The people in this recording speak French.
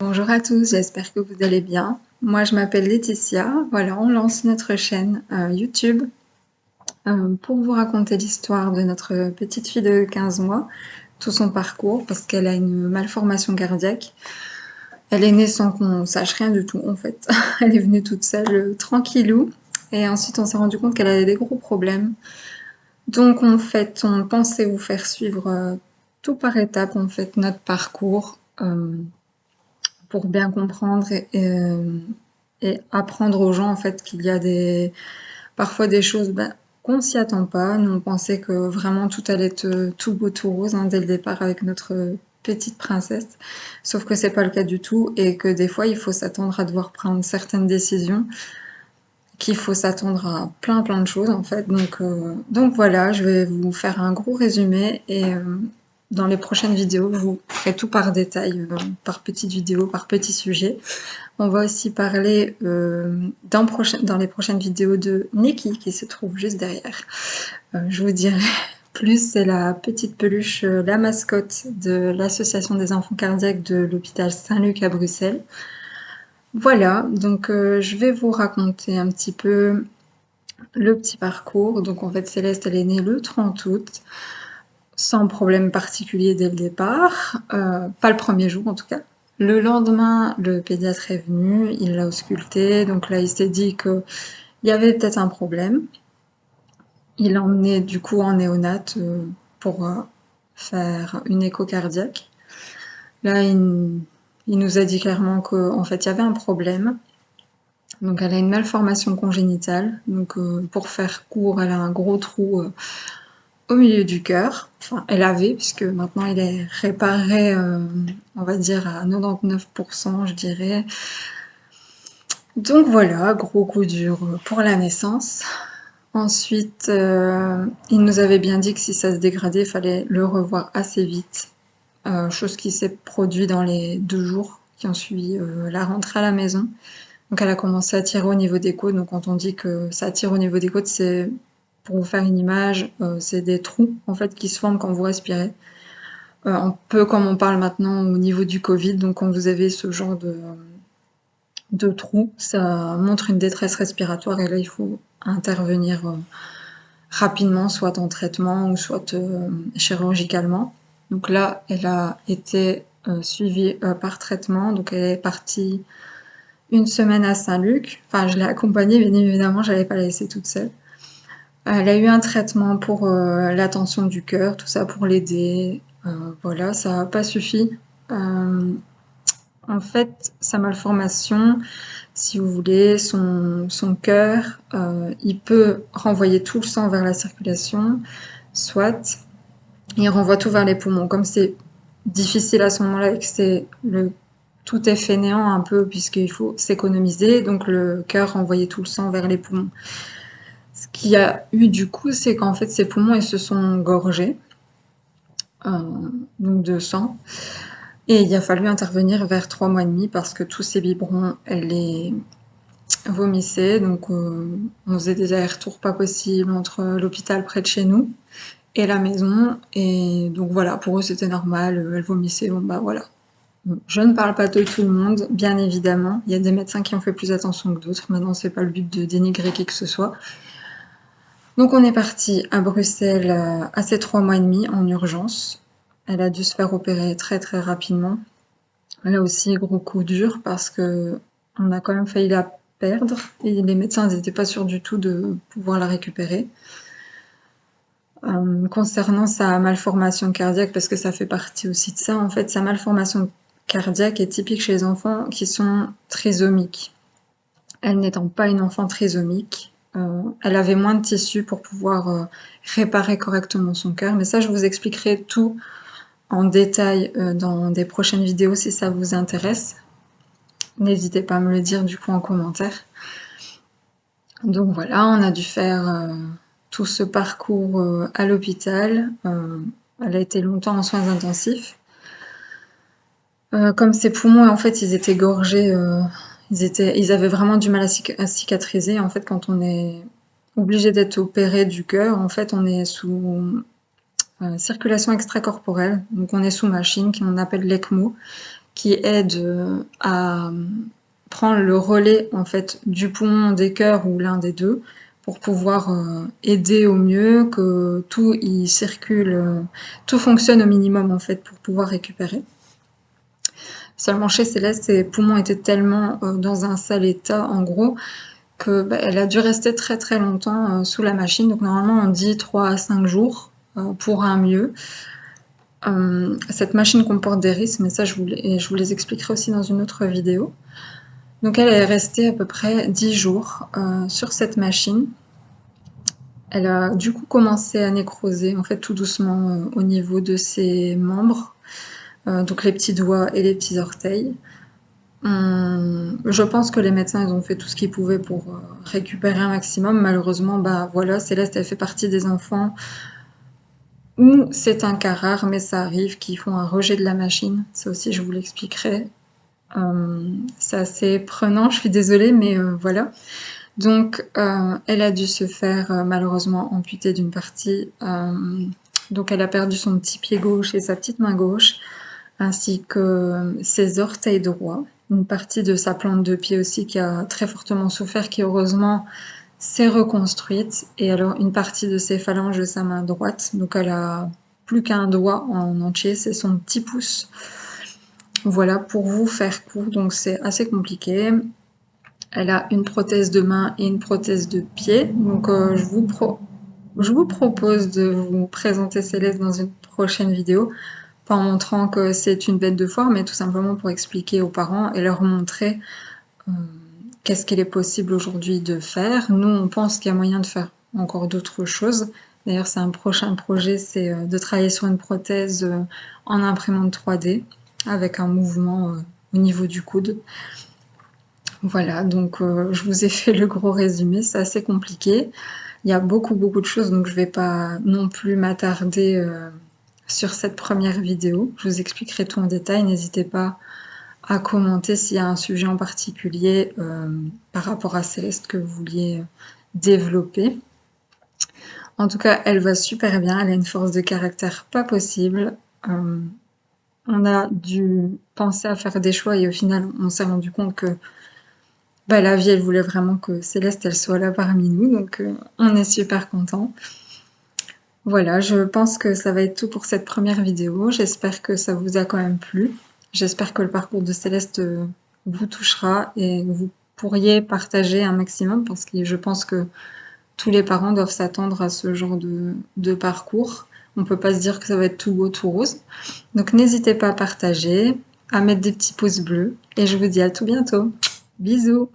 Bonjour à tous, j'espère que vous allez bien. Moi, je m'appelle Laetitia. Voilà, on lance notre chaîne YouTube pour vous raconter l'histoire de notre petite fille de 15 mois, tout son parcours, parce qu'elle a une malformation cardiaque. Elle est née sans qu'on sache rien du tout, en fait. Elle est venue toute seule, tranquillou. Et ensuite, on s'est rendu compte qu'elle avait des gros problèmes. Donc, en fait, on pensait vous faire suivre tout par étapes, en fait, notre parcours. Pour bien comprendre et apprendre aux gens en fait qu'il y a parfois des choses qu'on s'y attend pas. Nous on pensait que vraiment tout allait être tout beau tout rose dès le départ avec notre petite princesse, sauf que c'est pas le cas du tout et que des fois il faut s'attendre à devoir prendre certaines décisions, qu'il faut s'attendre à plein de choses en fait. Donc voilà, je vais vous faire un gros résumé et dans les prochaines vidéos, je vous ferai tout par détail, par petites vidéos, par petits sujets. On va aussi parler dans les prochaines vidéos de Nikki qui se trouve juste derrière. Je vous dirai plus, c'est la petite peluche, la mascotte de l'association des enfants cardiaques de l'hôpital Saint-Luc à Bruxelles. Voilà, donc je vais vous raconter un petit peu le petit parcours. Donc en fait, Céleste, elle est née le 30 août, sans problème particulier dès le départ, pas le premier jour en tout cas. Le lendemain, le pédiatre est venu, il l'a ausculté, donc là il s'est dit qu'il y avait peut-être un problème. Il l'a emmené du coup en néonat pour faire une écho cardiaque. Là il nous a dit clairement qu'en fait il y avait un problème. Donc elle a une malformation congénitale, donc pour faire court, elle a un gros trou au milieu du cœur. Enfin, elle avait, puisque maintenant il est réparé, on va dire à 99%, je dirais. Donc voilà, gros coup dur pour la naissance. Ensuite, il nous avait bien dit que si ça se dégradait, il fallait le revoir assez vite. Chose qui s'est produite dans les 2 jours qui ont suivi la rentrée à la maison. Donc elle a commencé à tirer au niveau des côtes. Donc quand on dit que ça tire au niveau des côtes, c'est, pour vous faire une image, c'est des trous en fait qui se forment quand vous respirez. Un peu comme on parle maintenant au niveau du Covid. Donc quand vous avez ce genre de trous, ça montre une détresse respiratoire et là il faut intervenir rapidement, soit en traitement ou soit chirurgicalement. Donc là, elle a été suivie par traitement. Donc elle est partie une semaine à Saint-Luc. Enfin, je l'ai accompagnée, bien évidemment, j'allais pas la laisser toute seule. Elle a eu un traitement pour la tension du cœur, tout ça pour l'aider. Voilà, ça n'a pas suffi. En fait, sa malformation, si vous voulez, son cœur, il peut renvoyer tout le sang vers la circulation, soit il renvoie tout vers les poumons. Comme c'est difficile à ce moment-là et que tout est fainéant un peu puisqu'il faut s'économiser, donc le cœur renvoyait tout le sang vers les poumons. Ce qu'il y a eu du coup, c'est qu'en fait ses poumons ils se sont gorgés donc de sang et il a fallu intervenir vers 3 mois et demi parce que tous ces biberons, elle les vomissait, donc on faisait des allers-retours pas possibles entre l'hôpital près de chez nous et la maison, et donc voilà, pour eux c'était normal, elle vomissait, bon bah voilà. Je ne parle pas de tout le monde, bien évidemment. Il y a des médecins qui ont fait plus attention que d'autres. Maintenant, c'est pas le but de dénigrer qui que ce soit. Donc, on est parti à Bruxelles à ces 3 mois et demi en urgence. Elle a dû se faire opérer très rapidement. Là aussi, gros coup dur parce que on a quand même failli la perdre et les médecins n'étaient pas sûrs du tout de pouvoir la récupérer. Concernant sa malformation cardiaque, parce que ça fait partie aussi de ça, en fait, sa malformation cardiaque est typique chez les enfants qui sont trisomiques. Elle n'étant pas une enfant trisomique, elle avait moins de tissu pour pouvoir réparer correctement son cœur. Mais ça, je vous expliquerai tout en détail dans des prochaines vidéos si ça vous intéresse. N'hésitez pas à me le dire du coup en commentaire. Donc voilà, on a dû faire tout ce parcours à l'hôpital. Elle a été longtemps en soins intensifs. Comme ses poumons, en fait, ils étaient gorgés, ils avaient vraiment du mal à cicatriser. En fait, quand on est obligé d'être opéré du cœur, en fait, on est sous circulation extracorporelle. Donc, on est sous machine, qu'on appelle l'ECMO, qui aide à prendre le relais en fait du poumon, des cœurs ou l'un des deux, pour pouvoir aider au mieux, que tout y circule, tout fonctionne au minimum en fait pour pouvoir récupérer. Seulement chez Céleste, ses poumons étaient tellement dans un sale état en gros que elle a dû rester très très longtemps sous la machine. Donc normalement on dit 3 à 5 jours pour un mieux. Cette machine comporte des risques, mais ça je vous les expliquerai aussi dans une autre vidéo. Donc elle est restée à peu près 10 jours sur cette machine. Elle a du coup commencé à nécroser, en fait tout doucement au niveau de ses membres, donc les petits doigts et les petits orteils. Je pense que les médecins ils ont fait tout ce qu'ils pouvaient pour récupérer un maximum. Malheureusement, bah voilà, Céleste elle fait partie des enfants où c'est un cas rare, mais ça arrive, qu'ils font un rejet de la machine. Ça aussi je vous l'expliquerai. C'est assez prenant, je suis désolée, mais voilà. Donc elle a dû se faire malheureusement amputer d'une partie. Donc elle a perdu son petit pied gauche et sa petite main gauche, ainsi que ses orteils droits. Une partie de sa plante de pied aussi qui a très fortement souffert, qui heureusement s'est reconstruite. Et alors une partie de ses phalanges de sa main droite, donc elle a plus qu'un doigt en entier, c'est son petit pouce. Voilà, pour vous faire court, donc c'est assez compliqué. Elle a une prothèse de main et une prothèse de pied. Donc je vous propose de vous présenter Céleste dans une prochaine vidéo, pas en montrant que c'est une bête de foire, mais tout simplement pour expliquer aux parents et leur montrer qu'est-ce qu'il est possible aujourd'hui de faire. Nous, on pense qu'il y a moyen de faire encore d'autres choses. D'ailleurs, c'est un prochain projet, c'est de travailler sur une prothèse en imprimante 3D, avec un mouvement au niveau du coude. Voilà, donc je vous ai fait le gros résumé, c'est assez compliqué. Il y a beaucoup de choses, donc je vais pas non plus m'attarder sur cette première vidéo. Je vous expliquerai tout en détail, n'hésitez pas à commenter s'il y a un sujet en particulier par rapport à Céleste que vous vouliez développer. En tout cas, elle va super bien, elle a une force de caractère pas possible. On a dû penser à faire des choix et au final, on s'est rendu compte que la vie, elle voulait vraiment que Céleste, elle soit là parmi nous, donc on est super content. Voilà, je pense que ça va être tout pour cette première vidéo. J'espère que ça vous a quand même plu. J'espère que le parcours de Céleste vous touchera et vous pourriez partager un maximum parce que je pense que tous les parents doivent s'attendre à ce genre de parcours. On peut pas se dire que ça va être tout beau, tout rose. Donc n'hésitez pas à partager, à mettre des petits pouces bleus et je vous dis à tout bientôt. Bisous!